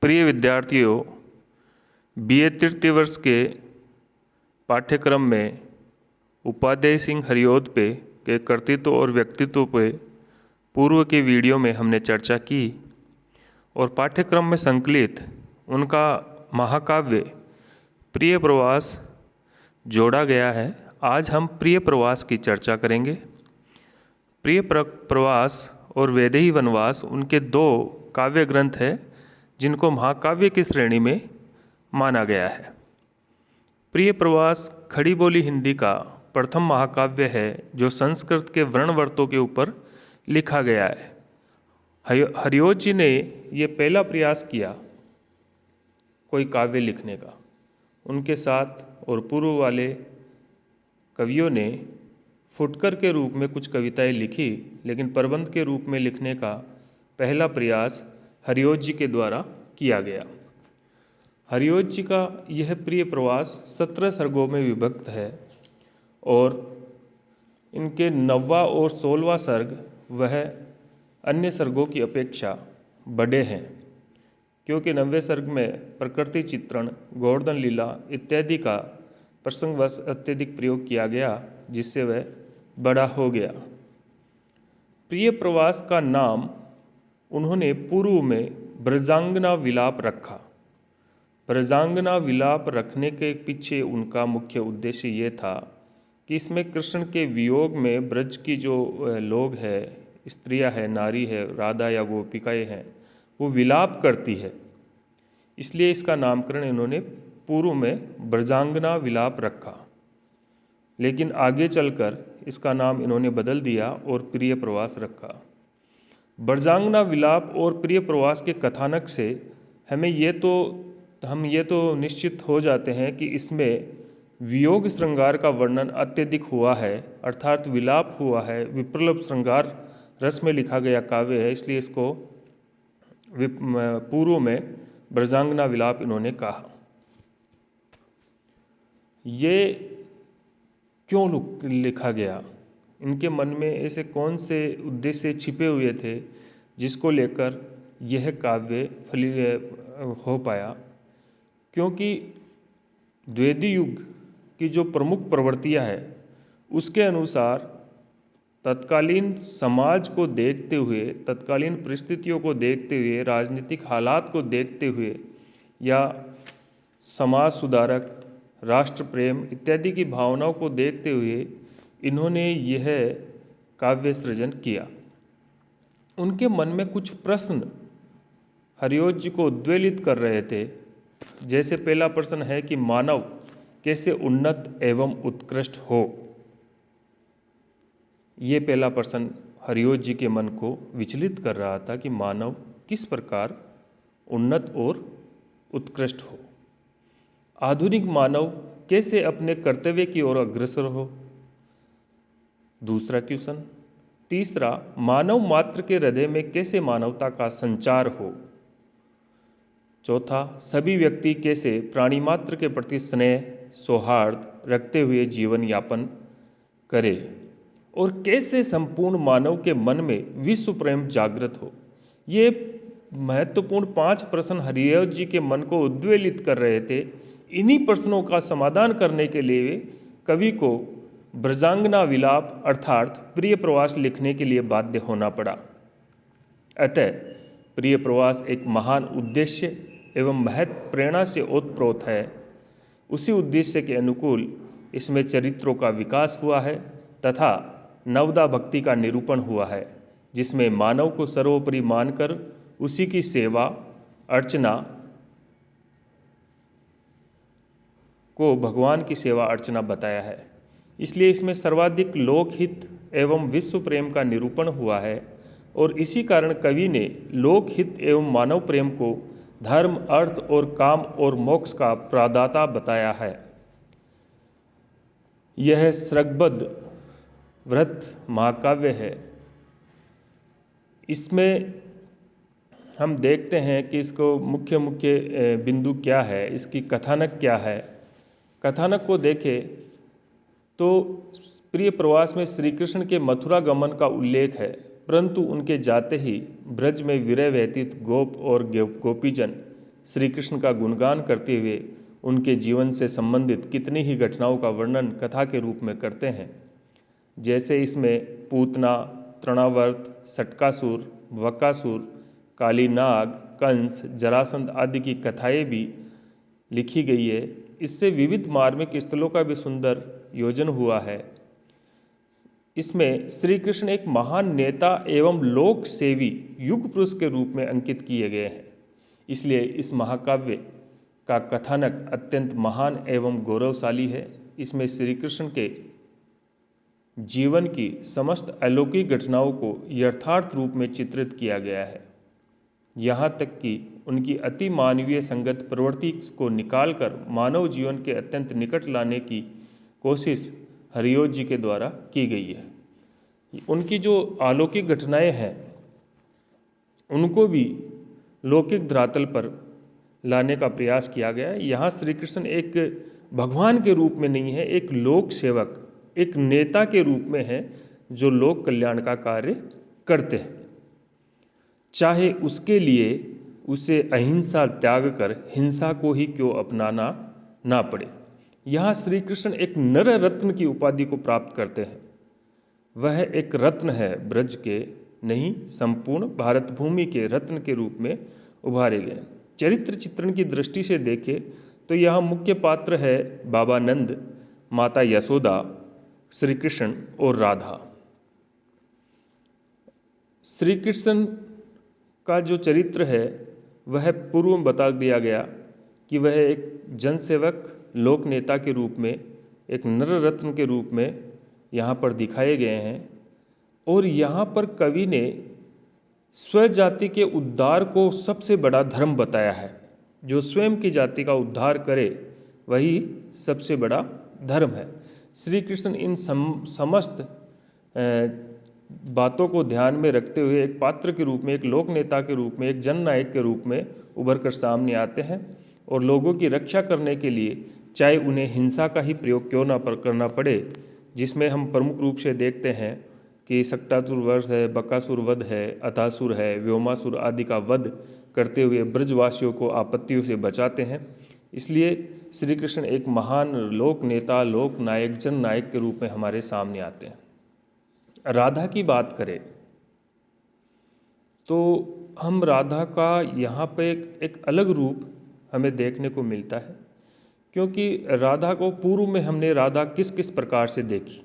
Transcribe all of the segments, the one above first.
प्रिय विद्यार्थियों, बीए तृतीय वर्ष के पाठ्यक्रम में उपाध्याय सिंह हरिओद पे के कर्तृत्व और व्यक्तित्व पे पूर्व के वीडियो में हमने चर्चा की और पाठ्यक्रम में संकलित उनका महाकाव्य प्रिय प्रवास जोड़ा गया है। आज हम प्रिय प्रवास की चर्चा करेंगे। प्रिय प्रवास और वैदेही वनवास उनके दो काव्य ग्रंथ हैं जिनको महाकाव्य की श्रेणी में माना गया है। प्रिय प्रवास खड़ी बोली हिंदी का प्रथम महाकाव्य है जो संस्कृत के वर्णवर्तों के ऊपर लिखा गया है। हरिओद जी ने ये पहला प्रयास किया कोई काव्य लिखने का। उनके साथ और पूर्व वाले कवियों ने फुटकर के रूप में कुछ कविताएं लिखी, लेकिन प्रबंध के रूप में लिखने का पहला प्रयास हरिओद जी के द्वारा किया गया। हरिओद जी का यह प्रिय प्रवास 17 सर्गों में विभक्त है और इनके 9वां और 16वां सर्ग वह अन्य सर्गों की अपेक्षा बड़े हैं, क्योंकि 9वें सर्ग में प्रकृति चित्रण, गोवर्धन लीला इत्यादि का प्रसंगवश अत्यधिक प्रयोग किया गया, जिससे वह बड़ा हो गया। प्रिय प्रवास का नाम उन्होंने पूर्व में ब्रजांगना विलाप रखा। ब्रजांगना विलाप रखने के पीछे उनका मुख्य उद्देश्य ये था कि इसमें कृष्ण के वियोग में ब्रज की जो लोग हैं, स्त्रियां हैं, नारी है, राधा या गोपिकाएं हैं, वो विलाप करती है। इसलिए इसका नामकरण इन्होंने पूर्व में ब्रजांगना विलाप रखा, लेकिन आगे चलकर इसका नाम इन्होंने बदल दिया और प्रिय प्रवास रखा। ब्रजांगना विलाप और प्रिय प्रवास के कथानक से हम ये तो निश्चित हो जाते हैं कि इसमें वियोग श्रृंगार का वर्णन अत्यधिक हुआ है, अर्थात विलाप हुआ है, विप्रलभ श्रृंगार रस में लिखा गया काव्य है। इसलिए इसको पूर्व में ब्रजांगना विलाप इन्होंने कहा। ये क्यों लिखा गया? इनके मन में ऐसे कौन से उद्देश्य छिपे हुए थे जिसको लेकर यह काव्य हो पाया? क्योंकि द्विवेदी युग की जो प्रमुख प्रवृत्तियां हैं उसके अनुसार तत्कालीन समाज को देखते हुए, तत्कालीन परिस्थितियों को देखते हुए, राजनीतिक हालात को देखते हुए या समाज सुधारक, राष्ट्र प्रेम इत्यादि की भावनाओं को देखते हुए इन्होंने यह काव्य सृजन किया। उनके मन में कुछ प्रश्न हरिओद जी को उद्वेलित कर रहे थे। जैसे पहला प्रश्न है कि मानव कैसे उन्नत एवं उत्कृष्ट हो। ये पहला प्रश्न हरिओद जी के मन को विचलित कर रहा था कि मानव किस प्रकार उन्नत और उत्कृष्ट हो। आधुनिक मानव कैसे अपने कर्तव्य की ओर अग्रसर हो। दूसरा क्वेश्चन। तीसरा, मानव मात्र के हृदय में कैसे मानवता का संचार हो। चौथा, सभी व्यक्ति कैसे प्राणी मात्र के प्रति स्नेह सौहार्द रखते हुए जीवन यापन करे और कैसे संपूर्ण मानव के मन में विश्व प्रेम जागृत हो। ये महत्वपूर्ण 5 प्रश्न हरिओद जी के मन को उद्वेलित कर रहे थे। इन्हीं प्रश्नों का समाधान करने के लिए कवि को ब्रजांगना विलाप अर्थात प्रिय प्रवास लिखने के लिए बाध्य होना पड़ा। अतः प्रिय प्रवास एक महान उद्देश्य एवं महत प्रेरणा से ओतप्रोत है। उसी उद्देश्य के अनुकूल इसमें चरित्रों का विकास हुआ है तथा नवदा भक्ति का निरूपण हुआ है, जिसमें मानव को सर्वोपरि मानकर उसी की सेवा अर्चना को भगवान की सेवा अर्चना बताया है। इसलिए इसमें सर्वाधिक लोकहित एवं विश्व प्रेम का निरूपण हुआ है और इसी कारण कवि ने लोकहित एवं मानव प्रेम को धर्म, अर्थ और काम और मोक्ष का प्रदाता बताया है। यह श्रगबद्ध व्रत महाकाव्य है। इसमें हम देखते हैं कि इसको मुख्य बिंदु क्या है, इसकी कथानक क्या है। कथानक को देखें तो प्रिय प्रवास में श्री कृष्ण के मथुरा गमन का उल्लेख है, परंतु उनके जाते ही ब्रज में विरह व्यतीत गोप और गोपीजन श्री कृष्ण का गुणगान करते हुए उनके जीवन से संबंधित कितनी ही घटनाओं का वर्णन कथा के रूप में करते हैं। जैसे इसमें पूतना, तृणावर्त, सटकासुर, वकासुर, काली नाग, कंस, जरासंध आदि की कथाएं भी लिखी गई है। इससे विविध मार्मिक स्थलों का भी सुंदर योजन हुआ है। इसमें श्री कृष्ण एक महान नेता एवं लोक सेवी युग पुरुष के रूप में अंकित किए गए हैं। इसलिए इस महाकाव्य का कथानक अत्यंत महान एवं गौरवशाली है। इसमें श्री कृष्ण के जीवन की समस्त अलौकिक घटनाओं को यथार्थ रूप में चित्रित किया गया है। यहाँ तक कि उनकी अति मानवीय संगत प्रवृत्ति को निकालकर मानव जीवन के अत्यंत निकट लाने की कोशिश हरिओत जी के द्वारा की गई है। उनकी जो अलौकिक घटनाएं हैं उनको भी लौकिक धरातल पर लाने का प्रयास किया गया है। यहाँ श्री कृष्ण एक भगवान के रूप में नहीं है, एक लोक सेवक, एक नेता के रूप में है जो लोक कल्याण का कार्य करते हैं, चाहे उसके लिए उसे अहिंसा त्याग कर हिंसा को ही क्यों अपनाना ना पड़े। यहाँ श्री कृष्ण एक नर रत्न की उपाधि को प्राप्त करते हैं। वह एक रत्न है, ब्रज के नहीं संपूर्ण भारत भूमि के रत्न के रूप में उभारे गए। चरित्र चित्रण की दृष्टि से देखें तो यहाँ मुख्य पात्र है बाबा नंद, माता यशोदा, श्री कृष्ण और राधा। श्री कृष्ण का जो चरित्र है वह पूर्व में बता दिया गया कि वह एक जनसेवक, लोक नेता के रूप में, एक नर रत्न के रूप में यहाँ पर दिखाए गए हैं। और यहाँ पर कवि ने स्वजाति के उद्धार को सबसे बड़ा धर्म बताया है। जो स्वयं की जाति का उद्धार करे वही सबसे बड़ा धर्म है। श्री कृष्ण इन समस्त बातों को ध्यान में रखते हुए एक पात्र के रूप में, एक लोक नेता के रूप में, एक जननायक के रूप में उभर कर सामने आते हैं और लोगों की रक्षा करने के लिए चाहे उन्हें हिंसा का ही प्रयोग क्यों ना करना पड़े, जिसमें हम प्रमुख रूप से देखते हैं कि सक्टासुर वध है, बकासुर वध है, अतासुर है, व्योमासुर आदि का वध करते हुए ब्रजवासियों को आपत्तियों से बचाते हैं। इसलिए श्री कृष्ण एक महान लोक नेता, लोक नायक, जन नायक के रूप में हमारे सामने आते हैं। राधा की बात करें तो हम राधा का यहाँ पे एक अलग रूप हमें देखने को मिलता है, क्योंकि राधा को पूर्व में हमने राधा किस किस प्रकार से देखी।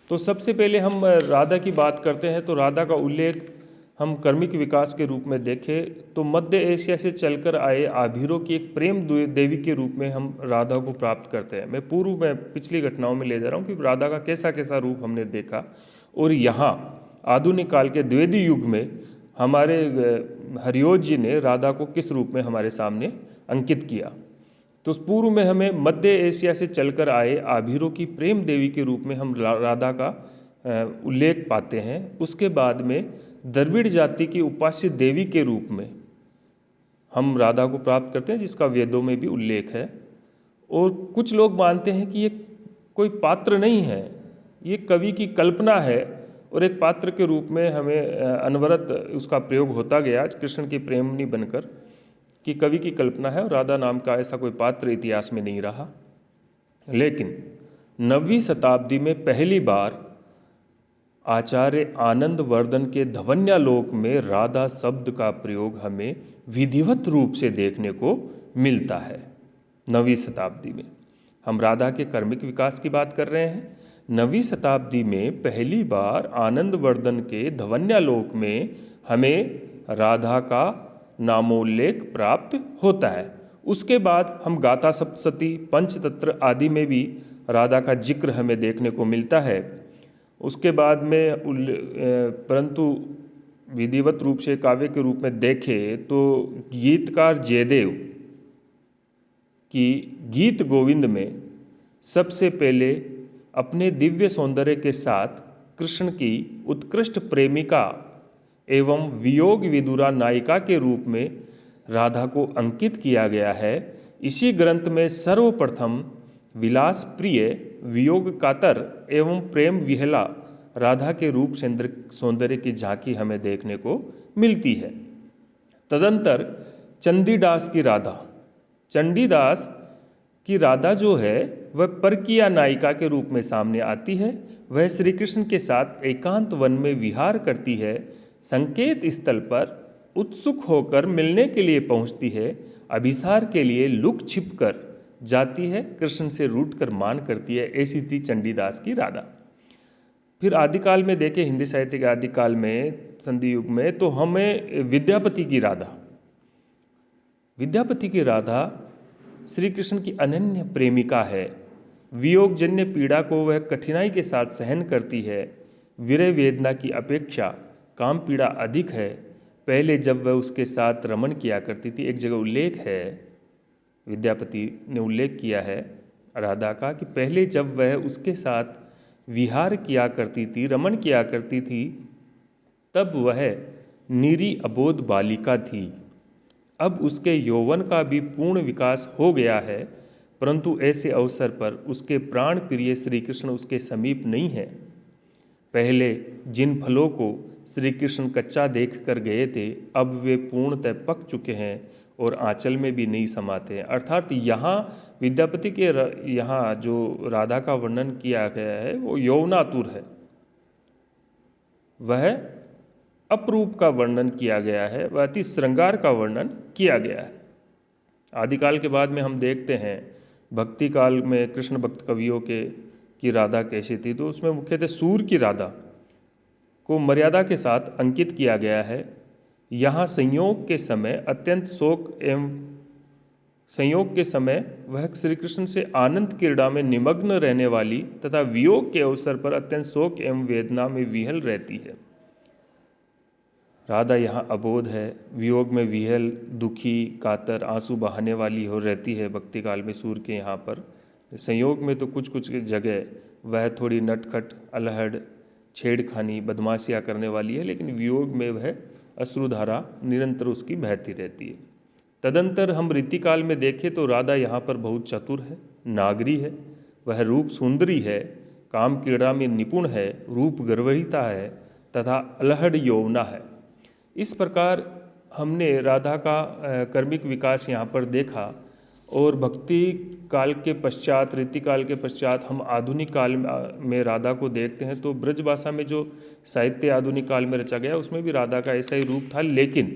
तो सबसे पहले हम राधा की बात करते हैं तो राधा का उल्लेख हम कर्मिक विकास के रूप में देखें तो मध्य एशिया से चलकर आए आभीरों की एक प्रेम देवी के रूप में हम राधा को प्राप्त करते हैं। मैं पूर्व में पिछली घटनाओं में ले जा रहा हूँ कि राधा का कैसा कैसा रूप हमने देखा और यहाँ आधुनिक काल के द्विवेदी युग में हमारे हरिओत जी ने राधा को किस रूप में हमारे सामने अंकित किया। तो पूर्व में हमें मध्य एशिया से चलकर आए आभीरों की प्रेम देवी के रूप में हम राधा का उल्लेख पाते हैं। उसके बाद में द्रविड़ जाति की उपास्य देवी के रूप में हम राधा को प्राप्त करते हैं, जिसका वेदों में भी उल्लेख है। और कुछ लोग मानते हैं कि ये कोई पात्र नहीं है, ये कवि की कल्पना है और एक पात्र के रूप में हमें अनवरत उसका प्रयोग होता गया कृष्ण की प्रेमनी बनकर, कि कवि की कल्पना है और राधा नाम का ऐसा कोई पात्र इतिहास में नहीं रहा। लेकिन 9वीं शताब्दी में पहली बार आचार्य आनंद वर्धन के धवन्यालोक में राधा शब्द का प्रयोग हमें विधिवत रूप से देखने को मिलता है। 9वीं शताब्दी में हम राधा के कर्मिक विकास की बात कर रहे हैं। 9वीं शताब्दी में पहली बार आनंद वर्धन के धवन्यालोक में हमें राधा का नामोल्लेख प्राप्त होता है। उसके बाद हम गाथा सप्तशती, पंचतंत्र आदि में भी राधा का जिक्र हमें देखने को मिलता है। उसके बाद में परंतु विधिवत रूप से काव्य के रूप में देखें तो गीतकार जयदेव की गीत गोविंद में सबसे पहले अपने दिव्य सौंदर्य के साथ कृष्ण की उत्कृष्ट प्रेमिका एवं वियोग विदुरा नायिका के रूप में राधा को अंकित किया गया है। इसी ग्रंथ में सर्वप्रथम विलास प्रिय, वियोग कातर एवं प्रेम विहला राधा के रूप सौंदर्य की झांकी हमें देखने को मिलती है। तदंतर चंडीदास की राधा। चंडीदास की राधा जो है वह परकीया नायिका के रूप में सामने आती है। वह श्री कृष्ण के साथ एकांत वन में विहार करती है, संकेत स्थल पर उत्सुक होकर मिलने के लिए पहुंचती है, अभिसार के लिए लुक छिप कर जाती है, कृष्ण से रूठ कर मान करती है। ऐसी थी चंडीदास की राधा। फिर आदिकाल में देखें, हिंदी साहित्य के आदिकाल में, संधि युग में, तो हमें विद्यापति की राधा। विद्यापति की राधा श्री कृष्ण की अनन्य प्रेमिका है। वियोगजन्य पीड़ा को वह कठिनाई के साथ सहन करती है। विरह वेदना की अपेक्षा काम पीड़ा अधिक है। पहले जब वह उसके साथ रमण किया करती थी, एक जगह उल्लेख है, विद्यापति ने उल्लेख किया है राधा का, कि पहले जब वह उसके साथ विहार किया करती थी, रमण किया करती थी, तब वह निरी अबोध बालिका थी। अब उसके यौवन का भी पूर्ण विकास हो गया है, परंतु ऐसे अवसर पर उसके प्राण प्रिय श्री कृष्ण उसके समीप नहीं है। पहले जिन फलों को श्री कृष्ण कच्चा देख कर गए थे, अब वे पूर्णतः पक चुके हैं और आंचल में भी नहीं समाते हैं। अर्थात यहाँ विद्यापति के यहाँ जो राधा का वर्णन किया गया है वो यौवनातुर है, वह अपरूप का वर्णन किया गया है, वह अति श्रृंगार का वर्णन किया गया है। आदिकाल के बाद में हम देखते हैं भक्ति काल में कृष्ण भक्त कवियों की राधा कैसी थी, तो उसमें मुख्यतः सूर की राधा को मर्यादा के साथ अंकित किया गया है। यहाँ संयोग के समय अत्यंत शोक एवं संयोग के समय वह श्री कृष्ण से आनंद क्रीड़ा में निमग्न रहने वाली तथा वियोग के अवसर पर अत्यंत शोक एवं वेदना में विहल रहती है। राधा यहाँ अबोध है, वियोग में विहल, दुखी, कातर, आंसू बहाने वाली हो रहती है भक्ति काल में सूर के यहाँ पर। संयोग में तो कुछ कुछ जगह वह थोड़ी नटखट, अलहड़, छेड़खानी, बदमाशियाँ करने वाली है, लेकिन वियोग में वह अश्रुधारा निरंतर उसकी बहती रहती है। तदंतर हम रीतिकाल में देखें तो राधा यहाँ पर बहुत चतुर है, नागरी है, वह रूप सुंदरी है, काम क्रीड़ा में निपुण है, रूप गर्वहिता है तथा अलहड़ यौवना है। इस प्रकार हमने राधा का कर्मिक विकास यहाँ पर देखा। और भक्ति काल के पश्चात, रीतिकाल के पश्चात हम आधुनिक काल में राधा को देखते हैं, तो ब्रज भाषा में जो साहित्य आधुनिक काल में रचा गया उसमें भी राधा का ऐसा ही रूप था। लेकिन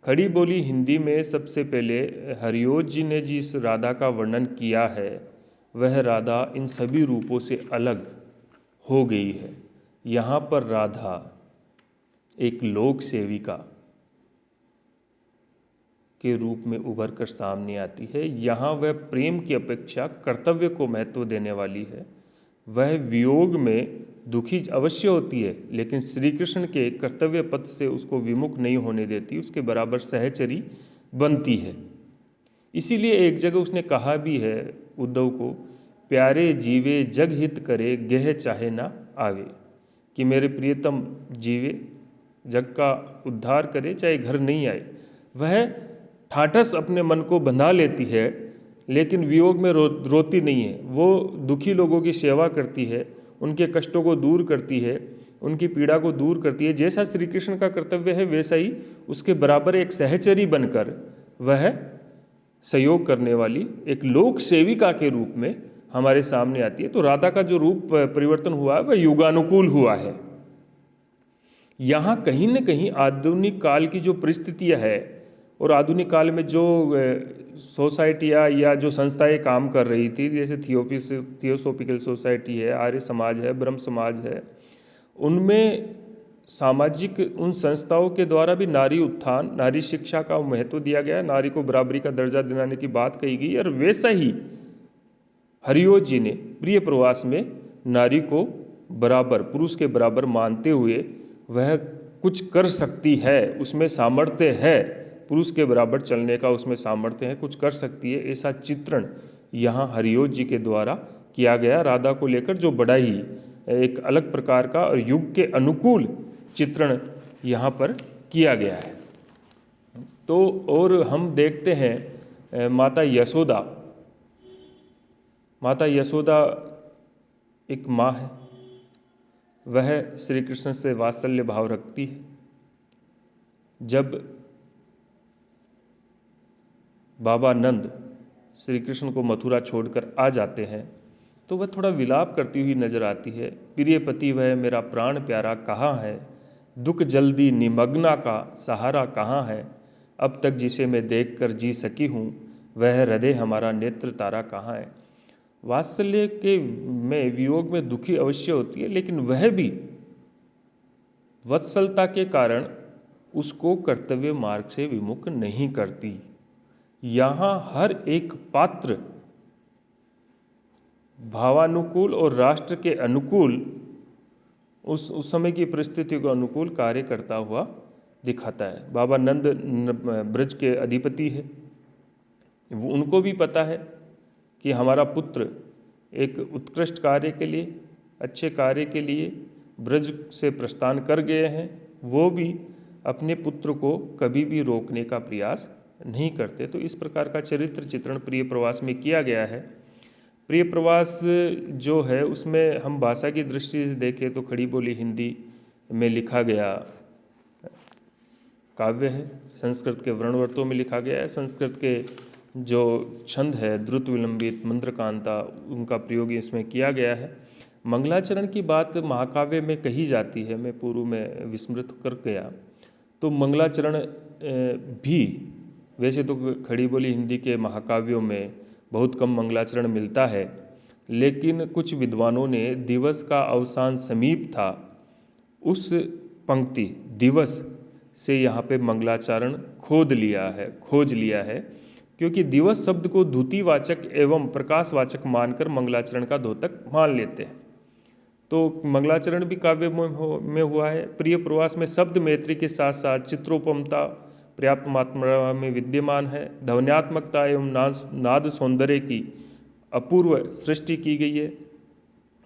खड़ी बोली हिंदी में सबसे पहले हरिओज जी ने जिस राधा का वर्णन किया है, वह राधा इन सभी रूपों से अलग हो गई है। यहाँ पर राधा एक लोक सेविका के रूप में उभर कर सामने आती है। यहाँ वह प्रेम की अपेक्षा कर्तव्य को महत्व देने वाली है। वह वियोग में दुखी अवश्य होती है, लेकिन श्री कृष्ण के कर्तव्य पथ से उसको विमुख नहीं होने देती, उसके बराबर सहचरी बनती है। इसीलिए एक जगह उसने कहा भी है उद्धव को, प्यारे जीवे जग हित करे, गेह चाहे ना आवे, कि मेरे प्रियतम जीवे, जग का उद्धार करे चाहे घर नहीं आए। वह ठाठस अपने मन को बंधा लेती है, लेकिन वियोग में रोती नहीं है। वो दुखी लोगों की सेवा करती है, उनके कष्टों को दूर करती है, उनकी पीड़ा को दूर करती है। जैसा श्री कृष्ण का कर्तव्य है वैसा ही उसके बराबर एक सहचरी बनकर वह सहयोग करने वाली एक लोक सेविका के रूप में हमारे सामने आती है। तो राधा का जो रूप परिवर्तन हुआ है वह युगानुकूल हुआ है। यहाँ कहीं न कहीं आधुनिक काल की जो परिस्थितियाँ है और आधुनिक काल में जो सोसाइटियाँ या जो संस्थाएं काम कर रही थी, जैसे थियोसॉफिकल सोसाइटी है, आर्य समाज है, ब्रह्म समाज है, उनमें सामाजिक उन संस्थाओं के द्वारा भी नारी उत्थान, नारी शिक्षा का महत्व दिया गया, नारी को बराबरी का दर्जा दिलाने की बात कही गई। और वैसा ही हरिओज जी ने प्रिय प्रवास में नारी को बराबर, पुरुष के बराबर मानते हुए वह कुछ कर सकती है, उसमें सामर्थ्य है, पुरुष के बराबर चलने का उसमें सामर्थ्य है, कुछ कर सकती है, ऐसा चित्रण यहाँ हरिओज जी के द्वारा किया गया। राधा को लेकर जो बड़ा ही एक अलग प्रकार का और युग के अनुकूल चित्रण यहाँ पर किया गया है। तो और हम देखते हैं माता यशोदा। माता यशोदा एक माँ है, वह श्री कृष्ण से वात्सल्य भाव रखती है। जब बाबा नंद श्री कृष्ण को मथुरा छोड़कर आ जाते हैं तो वह थोड़ा विलाप करती हुई नजर आती है। प्रिय पति वह मेरा प्राण प्यारा कहाँ है, दुख जल्दी निमग्ना का सहारा कहाँ है, अब तक जिसे मैं देखकर जी सकी हूँ वह हृदय हमारा नेत्र तारा कहाँ है। वात्सल्य के में वियोग में दुखी अवश्य होती है, लेकिन वह भी वत्सलता के कारण उसको कर्तव्य मार्ग से विमुख नहीं करती। यहाँ हर एक पात्र भावानुकूल और राष्ट्र के अनुकूल उस समय की परिस्थिति को अनुकूल कार्य करता हुआ दिखाता है। बाबा नंद ब्रज के अधिपति है, उनको भी पता है कि हमारा पुत्र एक उत्कृष्ट कार्य के लिए, अच्छे कार्य के लिए ब्रज से प्रस्थान कर गए हैं। वो भी अपने पुत्र को कभी भी रोकने का प्रयास नहीं करते। तो इस प्रकार का चरित्र चित्रण प्रिय प्रवास में किया गया है। प्रिय प्रवास जो है उसमें हम भाषा की दृष्टि से देखें तो खड़ी बोली हिंदी में लिखा गया काव्य है, संस्कृत के वर्णवृत्तों में लिखा गया है। संस्कृत के जो छंद है द्रुत विलंबित मंद्रकांता, उनका प्रयोग इसमें किया गया है। मंगलाचरण की बात महाकाव्य में कही जाती है, मैं पूर्व में विस्मृत कर गया। तो मंगलाचरण भी वैसे तो खड़ी बोली हिंदी के महाकाव्यों में बहुत कम मंगलाचरण मिलता है, लेकिन कुछ विद्वानों ने दिवस का अवसान समीप था उस पंक्ति दिवस से यहाँ पे मंगलाचरण खोज लिया है, क्योंकि दिवस शब्द को द्युतिवाचक एवं प्रकाशवाचक मानकर मंगलाचरण का द्योतक मान लेते हैं। तो मंगलाचरण भी काव्य में हुआ है। प्रिय प्रवास में शब्द मैत्री के साथ साथ चित्रोपमता पर्याप्त मात्रा में विद्यमान है। ध्वन्यात्मकता एवं नाद सौंदर्य की अपूर्व सृष्टि की गई है।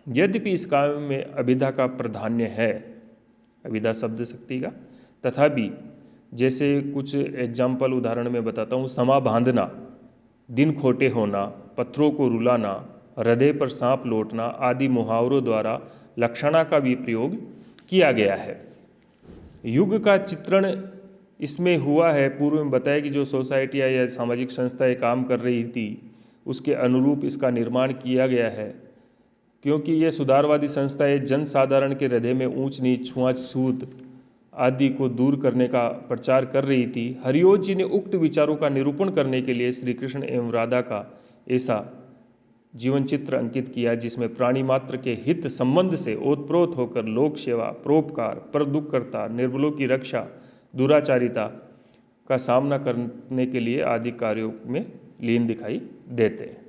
यद्यपि इस काव्य में अभिधा का प्राधान्य है, अभिधा शब्द शक्ति का, तथापि जैसे कुछ एग्जाम्पल उदाहरण में बताता हूँ, समा बांधना, दिन खोटे होना, पत्थरों को रुलाना, हृदय पर सांप लौटना आदि मुहावरों द्वारा लक्षणा का भी प्रयोग किया गया है। युग का चित्रण इसमें हुआ है। पूर्व में बताया कि जो सोसाइटियाँ या सामाजिक संस्थाएं काम कर रही थी उसके अनुरूप इसका निर्माण किया गया है, क्योंकि ये सुधारवादी संस्थाएं जनसाधारण के हृदय में ऊंच नीच, छुआछूत आदि को दूर करने का प्रचार कर रही थी। हरिओत जी ने उक्त विचारों का निरूपण करने के लिए श्री कृष्ण एवं राधा का ऐसा जीवन चित्र अंकित किया जिसमें प्राणी मात्र के हित संबंध से ओतप्रोत होकर लोक सेवा, परोपकार, पर दुखकर्ता, निर्बलों की रक्षा, दुराचारिता का सामना करने के लिए आदि कार्यों में लीन दिखाई देते हैं।